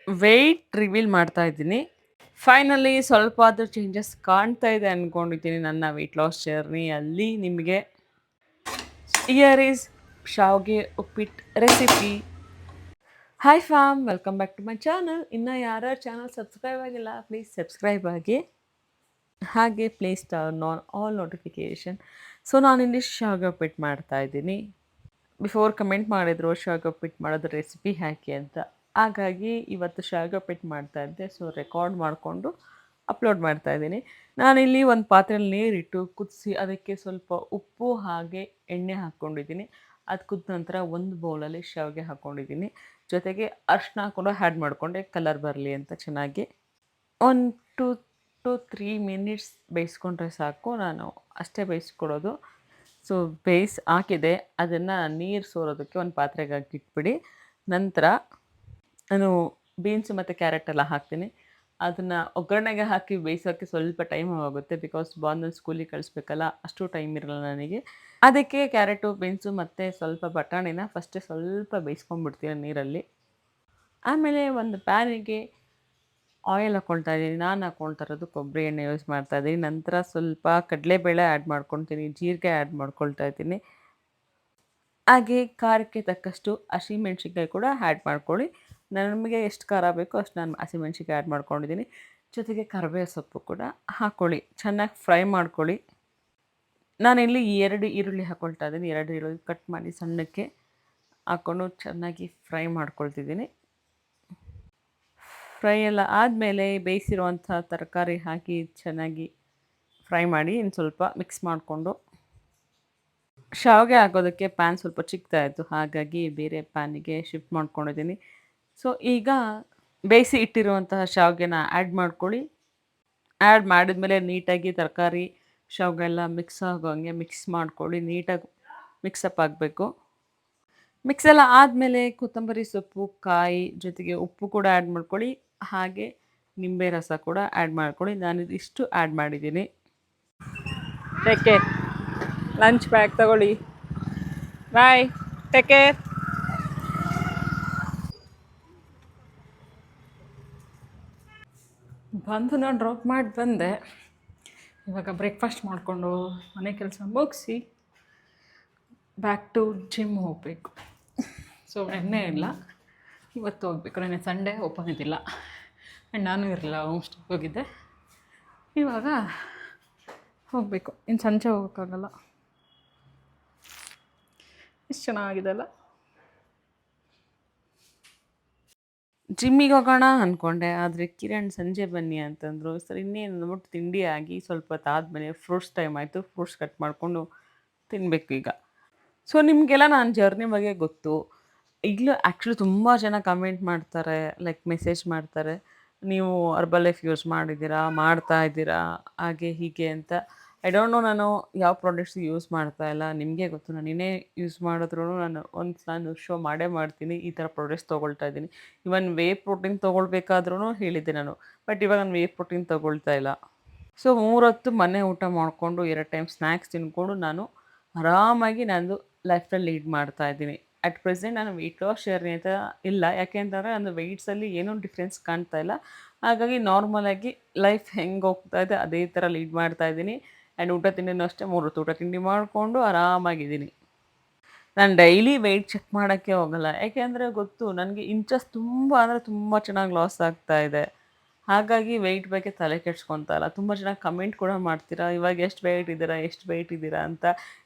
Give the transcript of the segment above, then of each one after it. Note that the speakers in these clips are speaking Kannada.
ವೆಯ್ಟ್ ರಿವೀಲ್ ಮಾಡ್ತಾ ಇದ್ದೀನಿ. ಫೈನಲಿ ಸ್ವಲ್ಪ ಆದರೂ ಚೇಂಜಸ್ ಕಾಣ್ತಾ ಇದೆ ಅಂದ್ಕೊಂಡಿದ್ದೀನಿ ನನ್ನ ವೆಯ್ಟ್ ಲಾಸ್ ಜರ್ನಿಯಲ್ಲಿ ನಿಮಗೆ. Here is shavige uppittu recipe. Hi fam, welcome back to my channel. ಇನ್ನು ಯಾರ್ಯಾರು ಚಾನಲ್ ಸಬ್ಸ್ಕ್ರೈಬ್ ಆಗಿಲ್ಲ ಪ್ಲೀಸ್ ಸಬ್ಸ್ಕ್ರೈಬ್ ಆಗಿ, ಹಾಗೆ please turn on all notification. So ನಾನಿಲ್ಲಿ ಶಾವ್ಗೆ ಉಪ್ಪಿಟ್ಟು ಮಾಡ್ತಾ ಇದ್ದೀನಿ. ಬಿಫೋರ್ ಕಮೆಂಟ್ ಮಾಡಿದ್ರು ಶಾವ್ಗೆ ಉಪ್ಪಿಟ್ಟು ಮಾಡೋದು ರೆಸಿಪಿ ಹಾಕಿ ಅಂತ. ಹಾಗಾಗಿ ಇವತ್ತು ಶಾವ್ಗೆ ಉಪ್ಪಿಟ್ಟು ಮಾಡ್ತಾಯಿದ್ದೆ. ಸೊ ರೆಕಾರ್ಡ್ ಮಾಡಿಕೊಂಡು ಅಪ್ಲೋಡ್ ಮಾಡ್ತಾಯಿದ್ದೀನಿ. ನಾನಿಲ್ಲಿ ಒಂದು ಪಾತ್ರೆಯಲ್ಲಿ ನೀರಿಟ್ಟು ಕುದಿಸಿ ಅದಕ್ಕೆ ಸ್ವಲ್ಪ ಉಪ್ಪು ಹಾಗೆ ಎಣ್ಣೆ ಹಾಕ್ಕೊಂಡಿದ್ದೀನಿ. ಅದು ಕುದ್ದ ನಂತರ ಒಂದು ಬೌಲಲ್ಲಿ ಶಾವಿಗೆ ಹಾಕ್ಕೊಂಡಿದ್ದೀನಿ. ಜೊತೆಗೆ ಅರಿಶಿನ ಕೂಡ ಆ್ಯಡ್ ಮಾಡಿಕೊಂಡೆ, ಕಲರ್ ಬರಲಿ ಅಂತ ಚೆನ್ನಾಗಿ. ಒಂದು 2 to 3 ಮಿನಿಟ್ಸ್ ಬೇಯಿಸ್ಕೊಂಡ್ರೆ ಸಾಕು. ನಾನು ಅಷ್ಟೇ ಬೇಯಿಸ್ಕೊಡೋದು. ಸೊ ಹಾಕಿದೆ, ಅದನ್ನು ನೀರು ಸೋರೋದಕ್ಕೆ ಒಂದು ಪಾತ್ರೆಗೆ ಹಾಕಿಟ್ಬಿಡಿ. ನಂತರ ನಾನು ಬೀನ್ಸು ಮತ್ತು ಕ್ಯಾರೆಟ್ ಎಲ್ಲ ಹಾಕ್ತೀನಿ. ಅದನ್ನು ಒಗ್ಗರಣೆಗೆ ಹಾಕಿ ಬೇಯಿಸೋಕ್ಕೆ ಸ್ವಲ್ಪ ಟೈಮ್ ಆಗುತ್ತೆ, ಬಿಕಾಸ್ ಬಾಂಧನ ಸ್ಕೂಲಿಗೆ ಕಳಿಸ್ಬೇಕಲ್ಲ, ಅಷ್ಟು ಟೈಮ್ ಇರಲ್ಲ ನನಗೆ. ಅದಕ್ಕೆ ಕ್ಯಾರೆಟು, ಬೀನ್ಸು ಮತ್ತು ಸ್ವಲ್ಪ ಬಟಾಣಿನ ಫಸ್ಟೇ ಸ್ವಲ್ಪ ಬೇಯಿಸ್ಕೊಂಡ್ಬಿಡ್ತೀನಿ ನೀರಲ್ಲಿ. ಆಮೇಲೆ ಒಂದು ಪ್ಯಾನಿಗೆ ಆಯಿಲ್ ಹಾಕ್ಕೊಳ್ತಾ ಇದ್ದೀನಿ. ನಾನು ಹಾಕ್ಕೊಳ್ತಾ ಇರೋದು ಕೊಬ್ಬರಿ ಎಣ್ಣೆ ಯೂಸ್ ಮಾಡ್ತಾ ಇದ್ದೀನಿ. ನಂತರ ಸ್ವಲ್ಪ ಕಡಲೆಬೇಳೆ ಆ್ಯಡ್ ಮಾಡ್ಕೊಳ್ತೀನಿ, ಜೀರಿಗೆ ಆ್ಯಡ್ ಮಾಡ್ಕೊಳ್ತಾ ಇದ್ದೀನಿ. ಹಾಗೆ ಖಾರಕ್ಕೆ ತಕ್ಕಷ್ಟು ಹಸಿಮೆಣ್ಸಿನ್ಕಾಯಿ ಕೂಡ ಆ್ಯಡ್ ಮಾಡ್ಕೊಳ್ಳಿ. ನಮಗೆ ಎಷ್ಟು ಖಾರ ಬೇಕೋ ಅಷ್ಟು ನಾನು ಹಸಿಮೆಣ್ಸಿನ್ಕಾಯಿ ಆ್ಯಡ್ ಮಾಡ್ಕೊಂಡಿದ್ದೀನಿ. ಜೊತೆಗೆ ಕರಿಬೇವು ಸೊಪ್ಪು ಕೂಡ ಹಾಕ್ಕೊಳ್ಳಿ, ಚೆನ್ನಾಗಿ ಫ್ರೈ ಮಾಡ್ಕೊಳ್ಳಿ. ನಾನಿಲ್ಲಿ 2 ಈರುಳ್ಳಿ ಹಾಕ್ಕೊಳ್ತಾ ಇದ್ದೀನಿ. 2 ಈರುಳ್ಳಿ ಕಟ್ ಮಾಡಿ ಸಣ್ಣಕ್ಕೆ ಹಾಕ್ಕೊಂಡು ಚೆನ್ನಾಗಿ ಫ್ರೈ ಮಾಡ್ಕೊಳ್ತಿದ್ದೀನಿ. ಫ್ರೈ ಎಲ್ಲ ಆದಮೇಲೆ ಬೇಯಿಸಿರುವಂಥ ತರಕಾರಿ ಹಾಕಿ ಚೆನ್ನಾಗಿ ಫ್ರೈ ಮಾಡಿ ಇನ್ನು ಸ್ವಲ್ಪ ಮಿಕ್ಸ್ ಮಾಡಿಕೊಂಡು, ಶಾವಿಗೆ ಹಾಕೋದಕ್ಕೆ ಪ್ಯಾನ್ ಸ್ವಲ್ಪ ಚಿಕ್ಕದಾಯಿತು, ಹಾಗಾಗಿ ಬೇರೆ ಪ್ಯಾನಿಗೆ ಶಿಫ್ಟ್ ಮಾಡ್ಕೊಂಡಿದ್ದೀನಿ. ಸೊ ಈಗ ಬೇಯಿಸಿ ಇಟ್ಟಿರುವಂತಹ ಶಾವಿಗೆನ ಆ್ಯಡ್ ಮಾಡ್ಕೊಳ್ಳಿ. ಆ್ಯಡ್ ಮಾಡಿದ್ಮೇಲೆ ನೀಟಾಗಿ ತರಕಾರಿ ಶಾವಿಗೆ ಎಲ್ಲ ಮಿಕ್ಸ್ ಆಗೋ ಹಂಗೆ ಮಿಕ್ಸ್ ಮಾಡ್ಕೊಳ್ಳಿ. ನೀಟಾಗಿ ಮಿಕ್ಸಪ್ ಆಗಬೇಕು. ಮಿಕ್ಸ್ ಎಲ್ಲ ಆದಮೇಲೆ ಕೊತ್ತಂಬರಿ ಸೊಪ್ಪು, ಕಾಯಿ ಜೊತೆಗೆ ಉಪ್ಪು ಕೂಡ ಆ್ಯಡ್ ಮಾಡ್ಕೊಳ್ಳಿ. ಹಾಗೆ ನಿಂಬೆ ರಸ ಕೂಡ ಆ್ಯಡ್ ಮಾಡ್ಕೊಳ್ಳಿ. ನಾನು ಇದಿಷ್ಟು ಆ್ಯಡ್ ಮಾಡಿದ್ದೀನಿ. Take care. ಲಂಚ್ ಬ್ಯಾಗ್ ತಗೊಳ್ಳಿ. ಬಾಯ್, ಟೇಕ್ ಕೇರ್. ಬಂದು ನಾನು ಡ್ರಾಪ್ ಮಾಡಿ ಬಂದೆ. ಇವಾಗ ಬ್ರೇಕ್ಫಾಸ್ಟ್ ಮಾಡಿಕೊಂಡು ಮನೆ ಕೆಲಸ ಮುಗಿಸಿ ಬ್ಯಾಕ್ ಟು ಜಿಮ್ ಹೋಗಬೇಕು. ಸೊ ನೆನ್ನೆ ಇಲ್ಲ, ಇವತ್ತು ಹೋಗಬೇಕು. ನೆನ್ನೆ ಸಂಡೇ ಓಪನ್ ಇದ್ದಿಲ್ಲ ಆ್ಯಂಡ್ ನಾನು ಇರಲಿಲ್ಲ, ಹೋಮ್ ಸ್ಟೇಗೆ ಹೋಗಿದ್ದೆ. ಇವಾಗ ಹೋಗಬೇಕು. ಇನ್ನು ಸಂಜೆ ಹೋಗೋಕ್ಕಾಗಲ್ಲ. ಎಷ್ಟು ಚೆನ್ನಾಗಿದೆ ಅಲ್ಲ. ಜಿಮ್ಮಿಗೆ ಹೋಗೋಣ ಅಂದ್ಕೊಂಡೆ, ಆದರೆ ಕಿರಣ್ ಸಂಜೆ ಬನ್ನಿ ಅಂತಂದರು. ಸರಿ ಇನ್ನೇನು ಅಂದ್ಬಿಟ್ಟು ತಿಂಡಿ ಆಗಿ ಸ್ವಲ್ಪ ಹೊತ್ತಾದಮೇಲೆ ಫ್ರೂಟ್ಸ್ ಟೈಮ್ ಆಯಿತು. ಫ್ರೂಟ್ಸ್ ಕಟ್ ಮಾಡಿಕೊಂಡು ತಿನ್ನಬೇಕು ಈಗ. ಸೊ ನಿಮಗೆಲ್ಲ ನಾನು ಜರ್ನಿ ಬಗ್ಗೆ ಗೊತ್ತು. ಈಗಲೂ ಆ್ಯಕ್ಚುಲಿ ತುಂಬ ಜನ ಕಮೆಂಟ್ ಮಾಡ್ತಾರೆ, ಲೈಕ್ ಮೆಸೇಜ್ ಮಾಡ್ತಾರೆ, ನೀವು ಹರ್ಬಲ್ ಲೈಫ್ ಯೂಸ್ ಮಾಡಿದ್ದೀರಾ, ಮಾಡ್ತಾ ಇದ್ದೀರಾ, ಹಾಗೆ ಹೀಗೆ ಅಂತ. ಐ ಡೋಂಟ್ ನೋ, ನಾನು ಯಾವ ಪ್ರಾಡಕ್ಟ್ಸ್ ಯೂಸ್ ಮಾಡ್ತಾ ಇಲ್ಲ, ನಿಮಗೆ ಗೊತ್ತು. ನಾನು ಏನೇ ಯೂಸ್ ಮಾಡಿದ್ರೂ ನಾನು ಶೋ ಮಾಡ್ತೀನಿ, ಈ ಥರ ಪ್ರಾಡಕ್ಟ್ಸ್ ತೊಗೊಳ್ತಾ ಇದ್ದೀನಿ. ಇವನ್ ವೇ ಪ್ರೋಟೀನ್ ತೊಗೊಳ್ಬೇಕಾದ್ರೂ ಹೇಳಿದ್ದೆ ನಾನು, ಬಟ್ ಇವಾಗ ನಾನು ವೇ ಪ್ರೋಟೀನ್ ತೊಗೊಳ್ತಾ ಇಲ್ಲ. ಸೊ 3 ಹೊತ್ತು ಮನೆ ಊಟ ಮಾಡಿಕೊಂಡು 2 ಟೈಮ್ ಸ್ನ್ಯಾಕ್ಸ್ ತಿಂದ್ಕೊಂಡು ನಾನು ಆರಾಮಾಗಿ ನಂದು ಲೈಫ್ನಲ್ಲಿ ಲೀಡ್ ಮಾಡ್ತಾ ಇದ್ದೀನಿ. ಅಟ್ ಪ್ರೆಸೆಂಟ್ ನಾನು ವೆಯ್ಟ್ ಲಾಸ್ ಜರ್ನಿ ಅಂತ ಇಲ್ಲ, ಯಾಕೆ ಅಂತಂದರೆ ನನ್ನ ವೆಯ್ಟ್ಸಲ್ಲಿ ಏನೂ ಡಿಫ್ರೆನ್ಸ್ ಕಾಣ್ತಾ ಇಲ್ಲ. ಹಾಗಾಗಿ ನಾರ್ಮಲಾಗಿ ಲೈಫ್ ಹೆಂಗೆ ಹೋಗ್ತಾ ಇದೆ ಅದೇ ಥರ ಲೀಡ್ ಮಾಡ್ತಾ ಇದ್ದೀನಿ. ಆ್ಯಂಡ್ ಊಟ ತಿಂಡಿನೂ ಅಷ್ಟೇ 3 ಹೊತ್ತು ಊಟ ತಿಂಡಿ ಮಾಡಿಕೊಂಡು ಆರಾಮಾಗಿದ್ದೀನಿ. ನಾನು ಡೈಲಿ ವೆಯ್ಟ್ ಚೆಕ್ ಮಾಡೋಕ್ಕೆ ಹೋಗಲ್ಲ, ಯಾಕೆಂದರೆ ಗೊತ್ತು ನನಗೆ ಇಂಚಸ್ ತುಂಬ ಅಂದರೆ ತುಂಬ ಚೆನ್ನಾಗಿ ಲಾಸ್ ಆಗ್ತಾ ಇದೆ. ಹಾಗಾಗಿ ವೆಯ್ಟ್ ಬಗ್ಗೆ ತಲೆ ಕೆಡ್ಸ್ಕೊತಾ ಇಲ್ಲ. ತುಂಬ ಜನ ಕಮೆಂಟ್ ಕೂಡ ಮಾಡ್ತೀರಾ, ಇವಾಗ ಎಷ್ಟು ವೆಯ್ಟ್ ಇದ್ದೀರಾ ಅಂತ.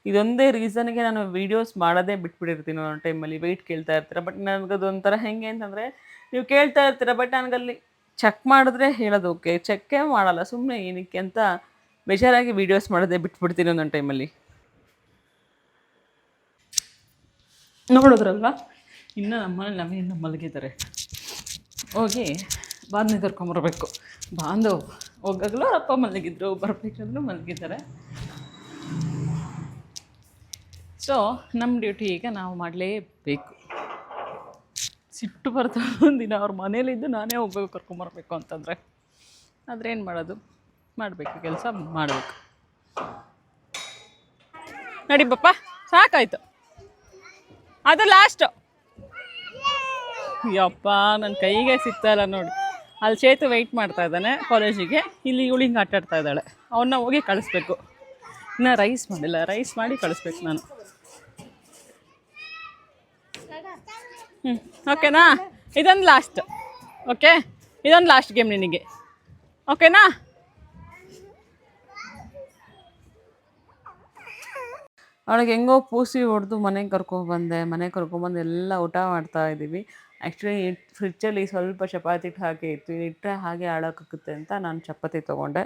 ಇದೊಂದೇ ರೀಸನ್ಗೆ ನಾನು ವೀಡಿಯೋಸ್ ಮಾಡೋದೇ ಬಿಟ್ಬಿಟ್ಟಿರ್ತೀನಿ ಒಂದೊಂದು ಟೈಮಲ್ಲಿ. ವೆಯ್ಟ್ ಕೇಳ್ತಾ ಇರ್ತೀರ, ಬಟ್ ನನಗದೊಂಥರ ಹೆಂಗೆ ಅಂತಂದರೆ, ನೀವು ಕೇಳ್ತಾ ಇರ್ತೀರ ಬಟ್ ನನಗಲ್ಲಿ ಚೆಕ್ ಮಾಡಿದ್ರೆ ಹೇಳೋದು ಓಕೆ, ಚೆಕ್ಕೇ ಮಾಡಲ್ಲ, ಸುಮ್ಮನೆ ಏನಕ್ಕೆ ಅಂತ ಬೇಜಾರಾಗಿ ವೀಡಿಯೋಸ್ ಮಾಡೋದೇ ಬಿಟ್ಬಿಡ್ತೀನಿ ಒಂದೊಂದು ಟೈಮಲ್ಲಿ. ನೋಡಿದ್ರಲ್ವ, ಇನ್ನು ನಮ್ಮನೇಲಿ ನಮಗೆ ಮಲಗಿದ್ದಾರೆ. ಹೋಗಿ ಬಾಂಧವ್ಯ ಕರ್ಕೊಂಬರ್ಬೇಕು. ಬಾಂಧವ್ ಹೋಗಾಗಲೂ ಅಪ್ಪ ಮಲಗಿದ್ರು, ಬರಬೇಕಾದ್ರೂ ಮಲಗಿದ್ದಾರೆ. ಸೊ ನಮ್ಮ ಡ್ಯೂಟಿ ಈಗ ನಾವು ಮಾಡಲೇಬೇಕು. ಸಿಟ್ಟು ಬರ್ತಾ ಒಂದಿನ ಅವ್ರ ಮನೇಲಿದ್ದು ನಾನೇ ಹೋಗ್ಬೇಕು ಕರ್ಕೊಂಬರ್ಬೇಕು ಅಂತಂದರೆ, ಆದರೆ ಏನು ಮಾಡೋದು, ಮಾಡಬೇಕು, ಕೆಲಸ ಮಾಡಬೇಕು. ನೋಡಿ ಪಪ್ಪ, ಸಾಕಾಯಿತು, ಅದು ಲಾಸ್ಟು. ಯಪ್ಪ ನನ್ನ ಕೈಗೆ ಸಿಗ್ತಾ ಇಲ್ಲ ನೋಡಿ. ಅಲ್ಲಿ ಚೇತು ವೆಯ್ಟ್ ಮಾಡ್ತಾ ಇದ್ದಾನೆ ಕಾಲೇಜಿಗೆ, ಇಲ್ಲಿ ಇವಳು ಹಿಂಗೆ ಆಟಾಡ್ತಾ ಇದ್ದಾಳೆ. ಅವನ್ನ ಹೋಗಿ ಕಳಿಸ್ಬೇಕು. ಇನ್ನು ರೈಸ್ ಮಾಡಿಲ್ಲ, ರೈಸ್ ಮಾಡಿ ಕಳಿಸ್ಬೇಕು ನಾನು. ಓಕೆನಾ? ಇದೊಂದು ಲಾಸ್ಟ್. ಓಕೆ, ಇದೊಂದು ಲಾಸ್ಟ್ ಗೇಮ್ ನಿನಗೆ. ಓಕೆನಾ? ಅವಳಿಗೆ ಹೆಂಗೋ ಪೂಸಿ ಹೊಡೆದು ಮನೆಗೆ ಕರ್ಕೊಬಂದೆ. ಮನೆಗೆ ಕರ್ಕೊಬಂದು ಎಲ್ಲ ಊಟ ಮಾಡ್ತಾ ಇದ್ದೀವಿ. ಆ್ಯಕ್ಚುಲಿ ಫ್ರಿಜ್ಜಲ್ಲಿ ಸ್ವಲ್ಪ ಚಪಾತಿ ಹಿಟ್ಟು ಹಾಕಿ ಇತ್ತು, ಇಟ್ಟರೆ ಹಾಗೆ ಹಾಳಾಗುತ್ತೆ ಅಂತ ನಾನು ಚಪಾತಿ ತೊಗೊಂಡೆ.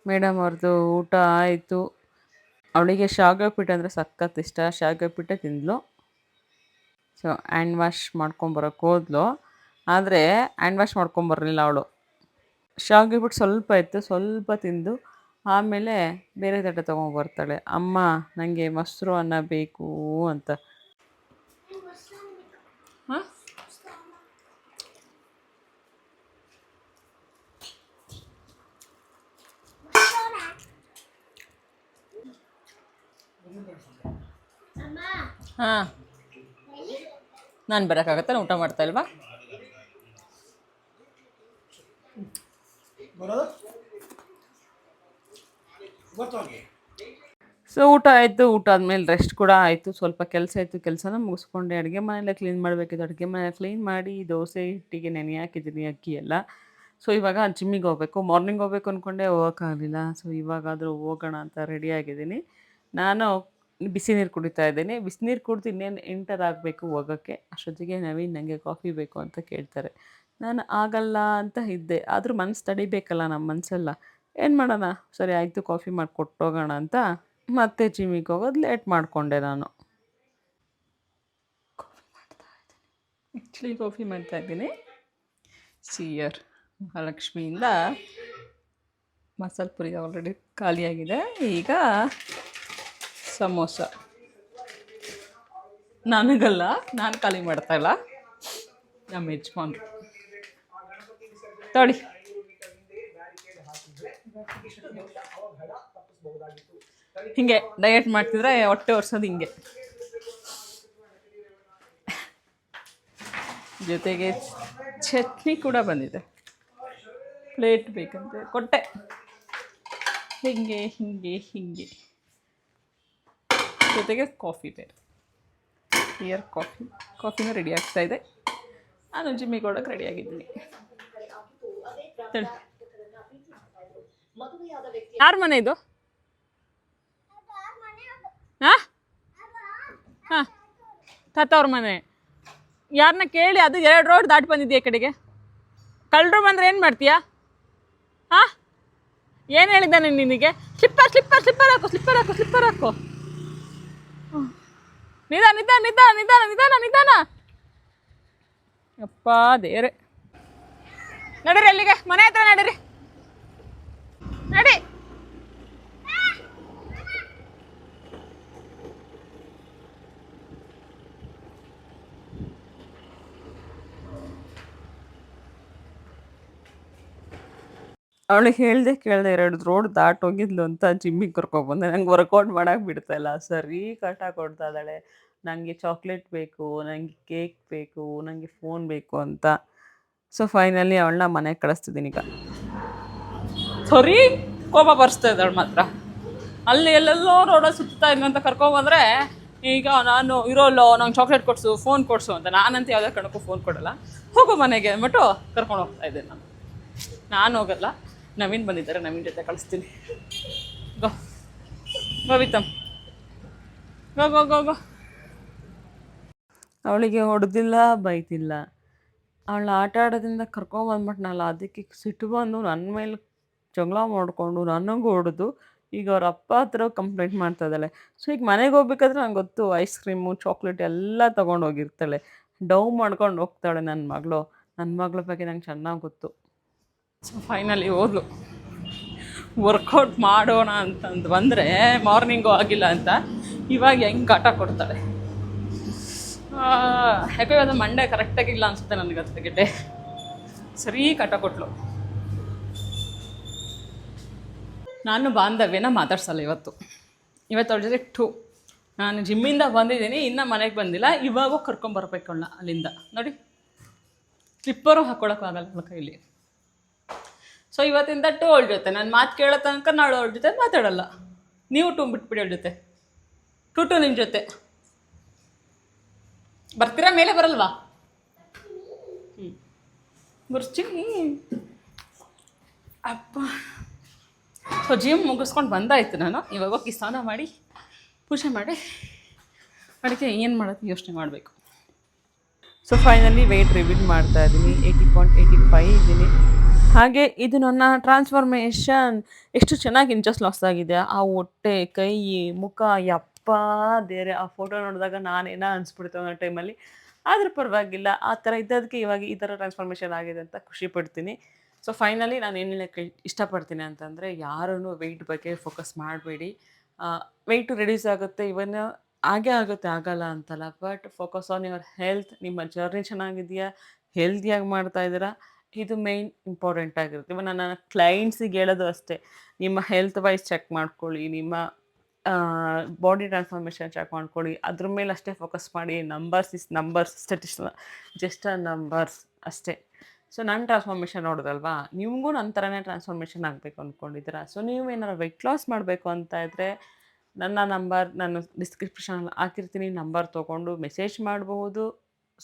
ಮೇಡಮ್ ಅವ್ರದ್ದು ಊಟ ಆಯಿತು. ಅವಳಿಗೆ ಶಾವಿಗೆ ಉಪ್ಪಿಟ್ಟು ಅಂದರೆ ಸಖತ್ ಇಷ್ಟ. ಶಾವಿಗೆ ಉಪ್ಪಿಟ್ಟೆ ತಿಂದಳು. ಸೊ ಹ್ಯಾಂಡ್ ವಾಶ್ ಮಾಡ್ಕೊಂಬರೋಕ್ಕೆ ಹೋದ್ಲು, ಆದರೆ ಹ್ಯಾಂಡ್ ವಾಶ್ ಮಾಡ್ಕೊಂಬರಲಿಲ್ಲ ಅವಳು. ಶಾವಿಗೆ ಉಪ್ಪಿಟ್ಟು ಸ್ವಲ್ಪ ಇತ್ತು, ಸ್ವಲ್ಪ ತಿಂದು ಆಮೇಲೆ ಬೇರೆ ತಟ್ಟೆ ತೊಗೊಂಬರ್ತಾಳೆ. ಅಮ್ಮ ನನಗೆ ಮೊಸರು ಅನ್ನ ಬೇಕು ಅಂತ. ಹಾಂ, ಹಾಂ, ನಾನು ಬರೋಕ್ಕಾಗತ್ತಾ? ಊಟ ಮಾಡ್ತಾ ಇಲ್ವಾ? ಸೊ ಊಟ ಆಯಿತು. ಊಟ ಆದಮೇಲೆ ರೆಸ್ಟ್ ಕೂಡ ಆಯಿತು. ಸ್ವಲ್ಪ ಕೆಲಸ ಇತ್ತು, ಕೆಲಸನ ಮುಗಿಸ್ಕೊಂಡೆ. ಅಡುಗೆ ಮನೆಯೆಲ್ಲ ಕ್ಲೀನ್ ಮಾಡಬೇಕಿತ್ತು. ಅಡುಗೆ ಮನೆ ಕ್ಲೀನ್ ಮಾಡಿ ದೋಸೆ ಹಿಟ್ಟಿಗೆ ನೆನೆ ಹಾಕಿದ್ದೀನಿ ಅಕ್ಕಿ ಎಲ್ಲ. ಸೊ ಇವಾಗ ಜಿಮ್ಮಿಗೆ ಹೋಗಬೇಕು. ಮಾರ್ನಿಂಗ್ ಹೋಗ್ಬೇಕು ಅಂದ್ಕೊಂಡೆ, ಹೋಗೋಕ್ಕಾಗಲಿಲ್ಲ. ಸೊ ಇವಾಗಾದರೂ ಹೋಗೋಣ ಅಂತ ರೆಡಿಯಾಗಿದ್ದೀನಿ. ನಾನು ಬಿಸಿ ನೀರು ಕುಡಿತಾ ಇದ್ದೀನಿ. ಬಿಸಿನೀರು ಕುಡಿದು ಇನ್ನೇನು ಎಂಟರ್ ಆಗಬೇಕು ಹೋಗೋಕ್ಕೆ. ಅಷ್ಟೊತ್ತಿಗೆ ನವೀನ್ ನನಗೆ ಕಾಫಿ ಬೇಕು ಅಂತ ಕೇಳ್ತಾರೆ. ನಾನು ಆಗಲ್ಲ ಅಂತ ಇದ್ದೆ, ಆದರೂ ಮನಸ್ಸು ತಡಿಬೇಕಲ್ಲ ನಮ್ಮ ಮನಸ್ಸೆಲ್ಲ. ಏನು ಮಾಡೋಣ, ಸರಿ ಆಯಿತು ಕಾಫಿ ಮಾಡಿ ಕೊಟ್ಟೋಗೋಣ ಅಂತ ಮತ್ತೆ ಜಿಮ್ಮಿಗೆ ಹೋಗೋದು ಲೇಟ್ ಮಾಡಿಕೊಂಡೆ ನಾನು. ಆ್ಯಕ್ಚುಲಿ ಕಾಫಿ ಮಾಡ್ತಾಯಿದ್ದೀನಿ. ಸಿಯರ್ ಮಹಾಲಕ್ಷ್ಮಿಯಿಂದ ಮಸಾಲೆ ಪುರಿ ಆಲ್ರೆಡಿ ಖಾಲಿಯಾಗಿದೆ. ಈಗ ಸಮೋಸ. ನನಗಲ್ಲ, ನಾನು ಖಾಲಿ ಮಾಡ್ತಾಯಿಲ್ಲ, ನಮ್ಮ ಯಜಮಾನ್ರು. ತೊಳಿ. ಹಿಂಗೆ ಡಯಟ್ ಮಾಡ್ತಿದ್ರೆ ಹೊಟ್ಟೆ ಒರೆಸೋದು ಹಿಂಗೆ. ಜೊತೆಗೆ ಚಟ್ನಿ ಕೂಡ ಬಂದಿದೆ. ಪ್ಲೇಟ್ ಬೇಕಂತೆ ಕೊಟ್ಟೆ. ಹಿಂಗೆ ಹಿಂಗೆ ಹಿಂಗೆ. ಜೊತೆಗೆ ಕಾಫಿ ಬೇರೆ. ಹಿಯರ್ ಕಾಫಿನೂ ರೆಡಿ ಆಗ್ತಾಯಿದೆ. ನಾನು ಜಿಮ್ಮಿಗೆ ಹೊಡೋಕೆ ರೆಡಿಯಾಗಿದ್ದೀನಿ. ಯಾರ ಮನೆ ಇದು? ಹಾಂ ಹಾಂ, ತಾತವ್ರ ಮನೆ. ಯಾರನ್ನ ಕೇಳಿ ಅದು 2 ರೋಡ್ ದಾಟಿ ಬಂದಿದ್ದೀಯ ಈ ಕಡೆಗೆ. ಕಳ್ಳರು ಬಂದರೆ ಏನು ಮಾಡ್ತೀಯಾ? ಹಾಂ, ಏನು ಹೇಳಿದ್ದಾನೆ ನಿನಗೆ? ಸ್ಲಿಪ್ಪರ್ ಹಾಕು. ನಿಧಾನ. ಅಪ್ಪ ದೇವ್ರೆ. ನಡೀರಿ, ಅಲ್ಲಿಗೆ ಮನೆ ಹತ್ರ ನಡೀರಿ. ನಡಿ. ಅವಳಿಗೆ ಹೇಳ್ದೆ ಕೇಳಿದೆ 2 ರೋಡ್ ದಾಟೋಗಿದ್ಲು ಅಂತ ಜಿಮ್ಮಿಗೆ ಕರ್ಕೊಬಂದೆ. ನಂಗೆ ವರ್ಕೌಟ್ ಮಾಡೋಕೆ ಬಿಡ್ತಾಯಿಲ್ಲ. ಸರಿ ಕಾಟ ಕೊಡ್ತಾ ಇದ್ದಾಳೆ. ನನಗೆ ಚಾಕ್ಲೇಟ್ ಬೇಕು, ನನಗೆ ಕೇಕ್ ಬೇಕು, ನನಗೆ ಫೋನ್ ಬೇಕು ಅಂತ. ಸೊ ಫೈನಲಿ ಅವಳನ್ನ ಮನೆಗೆ ಕಳಿಸ್ತಿದ್ದೀನಿ ಈಗ. ಸರಿ ಕೋಪ ಬರ್ಸ್ತಾ ಇದ್ದಾಳೆ ಮಾತ್ರ. ಅಲ್ಲಿ ಎಲ್ಲೆಲ್ಲೋ ರೋಡಲ್ಲಿ ಸುತ್ತಾ ಇದ್ಲು ಅಂತ ಕರ್ಕೊಬಂದರೆ, ಈಗ ನಾನು ಇರೋಲ್ಲೋ ನಂಗೆ ಚಾಕ್ಲೇಟ್ ಕೊಡಿಸು, ಫೋನ್ ಕೊಡಿಸು ಅಂತ. ನಾನಂತ ಯಾವುದೇ ಕಾರಣಕ್ಕೂ ಫೋನ್ ಕೊಡಲ್ಲ. ಹೋಗೋ ಮನೆಗೆ ಅಂದ್ಬಿಟ್ಟು ಕರ್ಕೊಂಡು ಹೋಗ್ತಾ ಇದ್ದೆ ನಾನು ಹೋಗಲ್ಲ. ನವೀನ್ ಬಂದಿದ್ದಾರೆ, ನವೀನ್ ಜೊತೆ ಕಳಿಸ್ತೀನಿ. ಗೋವಿತಮ್ ಗೋ. ಅವಳಿಗೆ ಹೊಡೆದಿಲ್ಲ, ಬೈತಿಲ್ಲ. ಅವಳನ್ನ ಆಟ ಆಡೋದ್ರಿಂದ ಕರ್ಕೊಂಬಂದ್ಬಿಟ್ನಲ್ಲ, ಅದಕ್ಕೆ ಸಿಟ್ಟು ಬಂದು ನನ್ನ ಮೇಲೆ ಜಗಳ ಮಾಡಿಕೊಂಡು ನನಗೂ ಹೊಡೆದು ಈಗ ಅವ್ರ ಅಪ್ಪ ಹತ್ರ ಕಂಪ್ಲೇಂಟ್ ಮಾಡ್ತಾ ಇದ್ದಾಳೆ. ಸೊ ಈಗ ಮನೆಗೆ ಹೋಗ್ಬೇಕಾದ್ರೆ ನಂಗೆ ಗೊತ್ತು, ಐಸ್ ಕ್ರೀಮು ಚಾಕ್ಲೇಟ್ ಎಲ್ಲ ತೊಗೊಂಡೋಗಿರ್ತಾಳೆ. ಡವ್ ಮಾಡ್ಕೊಂಡು ಹೋಗ್ತಾಳೆ ನನ್ನ ಮಗಳ ಬಗ್ಗೆ ನಂಗೆ ಚೆನ್ನಾಗಿ ಗೊತ್ತು. ಸೊ ಫೈನಲಿ ಹೋದ್ಲು. ವರ್ಕೌಟ್ ಮಾಡೋಣ ಅಂತಂದು ಬಂದರೆ ಮಾರ್ನಿಂಗು ಆಗಿಲ್ಲ ಅಂತ ಇವಾಗ ಹೆಂಗೆ ಕಾಟ ಕೊಡ್ತಾಳೆ. ಯಾಕೋ ಅದು ಮಂಡೆ ಕರೆಕ್ಟಾಗಿಲ್ಲ ಅನಿಸುತ್ತೆ ನನಗೆ. ಅದಕ್ಕೆ ಸರಿ ಕಾಟ ಕೊಟ್ಲು. ನಾನು ಬಾಂಧವ್ಯನ ಮಾತಾಡ್ಸಲ್ಲ ಇವತ್ತು ಅವ್ರ ಜೊತೆ ನಾನು ಜಿಮ್ಮಿಂದ ಬಂದಿದ್ದೀನಿ, ಇನ್ನೂ ಮನೆಗೆ ಬಂದಿಲ್ಲ. ಇವಾಗ ಕರ್ಕೊಂಬರ್ಬೇಕು ಅವಳನ್ನ ಅಲ್ಲಿಂದ. ನೋಡಿ, ಸ್ಲಿಪ್ಪರು ಹಾಕ್ಕೊಳಕ್ಕಾಗಲ್ಲ ಅವಳ ಕೈಲಿ. ಸೊ ಇವತ್ತಿಂದ ಅವಳ ಜೊತೆ ನಾನು ಮಾತು ಕೇಳೋ ತನಕ ನಾಳೆ ಅವಳ ಜೊತೆ ಮಾತಾಡಲ್ಲ. ನೀವು ಬಿಟ್ಬಿಡಿ ಅವಳ ಜೊತೆ. ಟು ನಿಮ್ಮ ಜೊತೆ ಬರ್ತೀರಾ? ಮೇಲೆ ಬರಲ್ವಾ? ಬರ್ತೀನಿ. ಅಪ್ಪ, ಸೊ ಜಿಮ್ ಮುಗಿಸ್ಕೊಂಡು ಬಂದಾಯ್ತು. ನಾನು ಇವಾಗ ಹೋಗಿ ಸ್ನಾನ ಮಾಡಿ ಪೂಜೆ ಮಾಡಿ ಅದಕ್ಕೆ ಏನು ಮಾಡೋದು ಯೋಚನೆ ಮಾಡಬೇಕು. ಸೊ ಫೈನಲಿ ವೆಯ್ಟ್ ರಿವೀಲ್ ಮಾಡ್ತಾ ಇದ್ದೀನಿ. 80.85 ಇದ್ದೀನಿ. ಹಾಗೆ ಇದು ನನ್ನ ಟ್ರಾನ್ಸ್ಫಾರ್ಮೇಷನ್ ಎಷ್ಟು ಚೆನ್ನಾಗಿ ಇಂಚಸ್ ಲಾಸ್ ಆಗಿದೆ. ಆ ಹೊಟ್ಟೆ, ಕೈ, ಮುಖ, ಯಪ್ಪ ದೇರೆ, ಆ ಫೋಟೋ ನೋಡಿದಾಗ ನಾನೇನೋ ಅನಿಸ್ಬಿಡ್ತು ಅನ್ನೋ ಟೈಮಲ್ಲಿ. ಆದರೂ ಪರವಾಗಿಲ್ಲ, ಆ ಥರ ಇದ್ದದಕ್ಕೆ ಇವಾಗ ಈ ಥರ ಟ್ರಾನ್ಸ್ಫಾರ್ಮೇಷನ್ ಆಗಿದೆ ಅಂತ ಖುಷಿ ಪಡ್ತೀನಿ. ಸೊ ಫೈನಲಿ ನಾನು ಏನು ಹೇಳೋಕ್ಕೆ ಇಷ್ಟಪಡ್ತೀನಿ ಅಂತಂದರೆ, ಯಾರೂ ವೆಯ್ಟ್ ಬಗ್ಗೆ ಫೋಕಸ್ ಮಾಡಬೇಡಿ. ವೆಯ್ಟು ರೆಡ್ಯೂಸ್ ಆಗುತ್ತೆ, ಇವನ್ ಆಗೇ ಆಗುತ್ತೆ, ಆಗಲ್ಲ ಅಂತಲ್ಲ. But focus on your health. ನಿಮ್ಮ ಜರ್ನಿ ಚೆನ್ನಾಗಿದೆಯಾ, ಹೆಲ್ದಿಯಾಗಿ ಮಾಡ್ತಾ ಇದ್ದೀರಾ, ಇದು ಮೇಯ್ನ್ ಇಂಪಾರ್ಟೆಂಟ್ ಆಗಿರುತ್ತೆ. ಇವನ್ ನನ್ನ ಕ್ಲೈಂಟ್ಸಿಗೆ ಹೇಳೋದು ಅಷ್ಟೇ, ನಿಮ್ಮ ಹೆಲ್ತ್ ವೈಸ್ ಚೆಕ್ ಮಾಡ್ಕೊಳ್ಳಿ, ನಿಮ್ಮ ಬಾಡಿ ಟ್ರಾನ್ಸ್ಫಾರ್ಮೇಷನ್ ಚೆಕ್ ಮಾಡ್ಕೊಳ್ಳಿ, ಅದ್ರ ಮೇಲೆ ಅಷ್ಟೇ ಫೋಕಸ್ ಮಾಡಿ. Numbers is numbers, just numbers ಅಷ್ಟೇ. ಸೊ ನನ್ನ ಟ್ರಾನ್ಸ್ಫಾರ್ಮೇಷನ್ ನೋಡೋದಲ್ವಾ, ನಿಮಗೂ ನನ್ನ ಥರನೇ ಟ್ರಾನ್ಸ್ಫಾರ್ಮೇಷನ್ ಆಗಬೇಕು ಅಂದ್ಕೊಂಡಿದ್ದೀರಾ. ಸೊ ನೀವು ಏನಾರು ವೆಯ್ಟ್ ಲಾಸ್ ಮಾಡಬೇಕು ಅಂತ ಇದ್ದರೆ ನನ್ನ ನಂಬರ್ ನಾನು ಡಿಸ್ಕ್ರಿಪ್ಷನಲ್ಲಿ ಹಾಕಿರ್ತೀನಿ. ನಂಬರ್ ತೊಗೊಂಡು ಮೆಸೇಜ್ ಮಾಡಬಹುದು.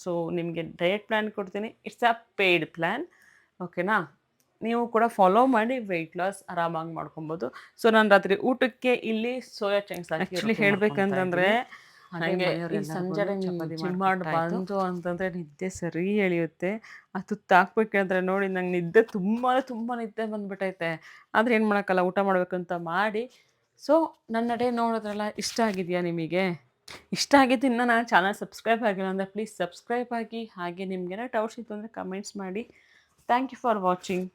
ಸೊ ನಿಮಗೆ ಡಯಟ್ ಪ್ಲ್ಯಾನ್ ಕೊಡ್ತೀನಿ. ಇಟ್ಸ್ ಅ ಪೇಯ್ಡ್ ಪ್ಲ್ಯಾನ್, ಓಕೆನಾ? ನೀವು ಕೂಡ ಫಾಲೋ ಮಾಡಿ ವೆಯ್ಟ್ ಲಾಸ್ ಆರಾಮಾಗಿ ಮಾಡ್ಕೊಬೋದು. ಸೊ ನಾನು ರಾತ್ರಿ ಊಟಕ್ಕೆ ಇಲ್ಲಿ ಸೋಯಾ ಚಂಕ್ಸ್ ಆ್ಯಕ್ಚುಲಿ ಹೇಳ್ಬೇಕಂತಂದರೆ, ನನಗೆ ಈ ಸಂಜೆ ಜಿಮ್ ಮಾಡಿ ಬಂತು ಅಂತಂದರೆ ನಿದ್ದೆ ಸರಿ ಎಳೆಯುತ್ತೆ. ಆ ತುತ್ತು ಹಾಕ್ಬೇಕಂದ್ರೆ ನೋಡಿ ನಂಗೆ ನಿದ್ದೆ ತುಂಬ ನಿದ್ದೆ ಬಂದುಬಿಟ್ಟೈತೆ. ಆದರೆ ಏನು ಮಾಡೋಕ್ಕಲ್ಲ, ಊಟ ಮಾಡಬೇಕಂತ ಮಾಡಿ. ಸೊ ನನ್ನ ಡೇ ನೋಡಿದ್ರಲ್ಲ, ಇಷ್ಟ ಆಗಿದೆಯಾ ನಿಮಗೆ? ಇಷ್ಟ ಆಗಿದ್ದು ಇನ್ನೂ ನನ್ನ ಚಾನಲ್ ಸಬ್ಸ್ಕ್ರೈಬ್ ಆಗಿಲ್ಲ ಅಂದರೆ ಪ್ಲೀಸ್ ಸಬ್ಸ್ಕ್ರೈಬ್ ಆಗಿ. ಹಾಗೆ ನಿಮಗೇನೋ ಡೌಟ್ಸ್ ಇತ್ತು ಅಂದರೆ ಕಮೆಂಟ್ಸ್ ಮಾಡಿ. Thank you for watching.